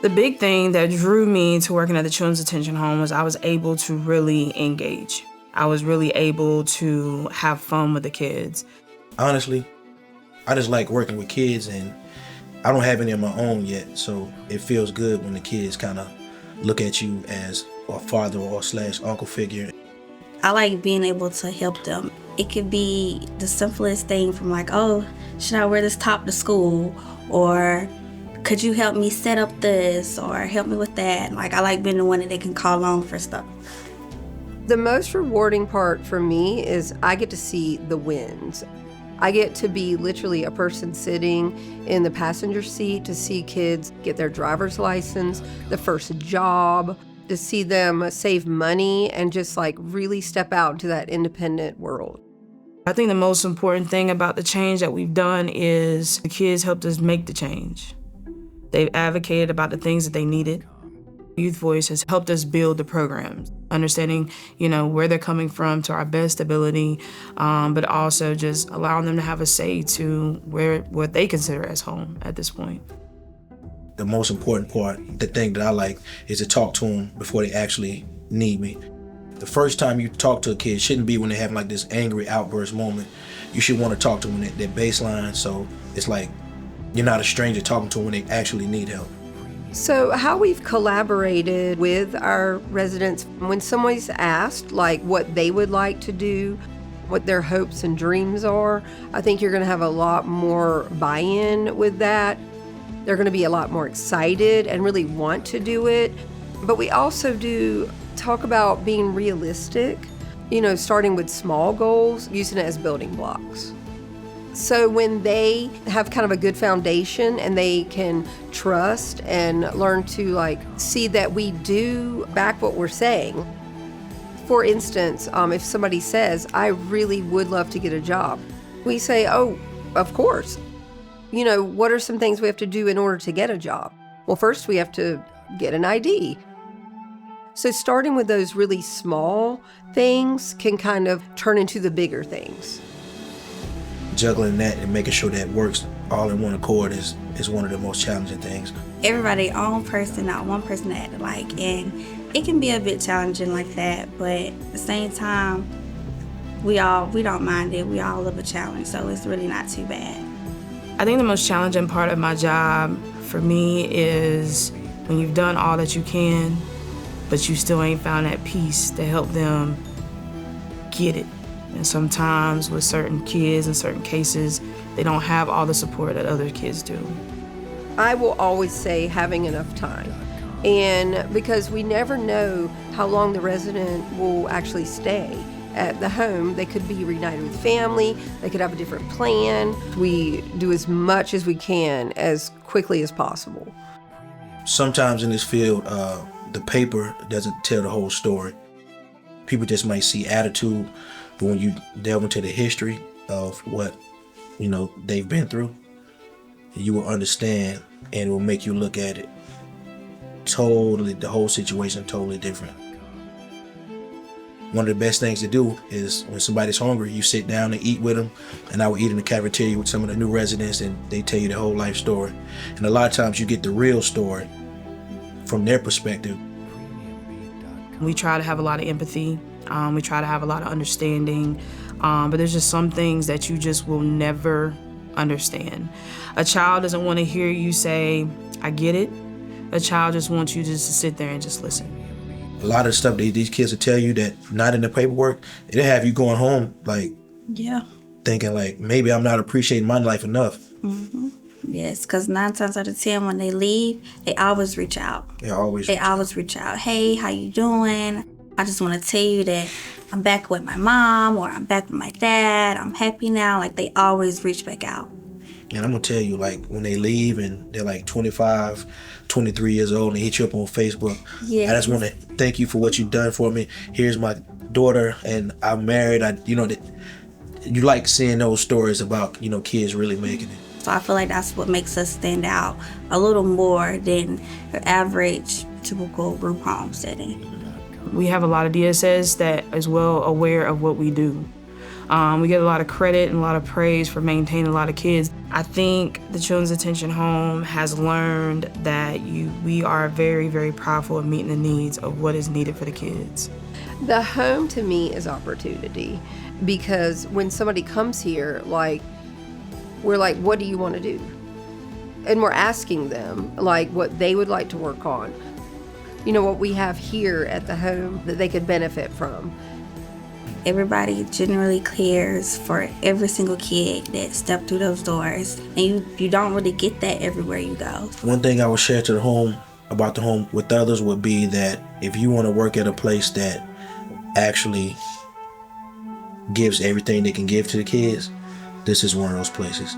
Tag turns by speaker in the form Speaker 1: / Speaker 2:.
Speaker 1: The big thing that drew me to working at the Children's Detention Home was I was able to really engage. I was really able to have fun with the kids.
Speaker 2: Honestly, I just like working with kids, and I don't have any of my own yet, so it feels good when the kids kind of look at you as a father or / uncle figure.
Speaker 3: I like being able to help them. It could be the simplest thing from like, oh, should I wear this top to school? Or could you help me set up this? Or help me with that? Like, I like being the one that they can call on for stuff.
Speaker 4: The most rewarding part for me is I get to see the wins. I get to be literally a person sitting in the passenger seat to see kids get their driver's license, the first job, to see them save money and just like really step out into that independent world.
Speaker 1: I think the most important thing about the change that we've done is the kids helped us make the change. They've advocated about the things that they needed. Youth Voice has helped us build the programs, understanding, where they're coming from to our best ability, but also just allowing them to have a say to what they consider as home at this point.
Speaker 2: The most important part, the thing that I like, is to talk to them before they actually need me. The first time you talk to a kid shouldn't be when they have like this angry outburst moment. You should want to talk to them at their baseline, so it's like you're not a stranger talking to them when they actually need help.
Speaker 4: So how we've collaborated with our residents, when somebody's asked like what they would like to do, what their hopes and dreams are, I think you're going to have a lot more buy-in with that. They're going to be a lot more excited and really want to do it. But we also do talk about being realistic, starting with small goals, using it as building blocks. So when they have kind of a good foundation and they can trust and learn to see that we do back what we're saying. For instance, if somebody says, I really would love to get a job, we say, oh, of course. What are some things we have to do in order to get a job? Well, first we have to get an ID. So starting with those really small things can kind of turn into the bigger things.
Speaker 2: Juggling that and making sure that works all in one accord is one of the most challenging things.
Speaker 3: Everybody own person, not one person that they like, and it can be a bit challenging like that, but at the same time, we don't mind it. We all love a challenge, so it's really not too bad.
Speaker 1: I think the most challenging part of my job for me is when you've done all that you can, but you still ain't found that piece to help them get it. And sometimes with certain kids in certain cases, they don't have all the support that other kids do.
Speaker 4: I will always say having enough time. And because we never know how long the resident will actually stay at the home. They could be reunited with family. They could have a different plan. We do as much as we can as quickly as possible.
Speaker 2: Sometimes in this field, the paper doesn't tell the whole story. People just might see attitude, but when you delve into the history of what, they've been through, you will understand, and it will make you look at it totally, the whole situation totally different. One of the best things to do is when somebody's hungry, you sit down and eat with them. And I would eat in the cafeteria with some of the new residents, and they tell you their whole life story. And a lot of times you get the real story from their perspective.
Speaker 1: We try to have a lot of empathy. We try to have a lot of understanding. But there's just some things that you just will never understand. A child doesn't want to hear you say, I get it. A child just wants you just to sit there and just listen.
Speaker 2: A lot of the stuff that these kids will tell you that not in the paperwork, it'll have you going home thinking maybe I'm not appreciating my life enough.
Speaker 3: Mm-hmm. Yes, because 9 times out of 10 when they leave, they always reach out. They always reach out. Hey, how you doing? I just want to tell you that I'm back with my mom, or I'm back with my dad. I'm happy now. They always reach back out.
Speaker 2: And I'm going to tell you, when they leave and they're 25, 23 years old, and they hit you up on Facebook, yes. I just want to thank you for what you've done for me. Here's my daughter, and I'm married. You like seeing those stories about, kids really making it.
Speaker 3: So I feel like that's what makes us stand out a little more than the average typical group home setting.
Speaker 1: We have a lot of DSS that is well aware of what we do. We get a lot of credit and a lot of praise for maintaining a lot of kids. I think the Children's Detention Home has learned that we are very, very proudful of meeting the needs of what is needed for the kids.
Speaker 4: The home to me is opportunity, because when somebody comes here, like, we're like, what do you want to do? And we're asking them like what they would like to work on. You know, what we have here at the home that they could benefit from.
Speaker 3: Everybody generally cares for every single kid that stepped through those doors. And you don't really get that everywhere you go.
Speaker 2: One thing I would share to the home about the home with others would be that if you want to work at a place that actually gives everything they can give to the kids, this is one of those places.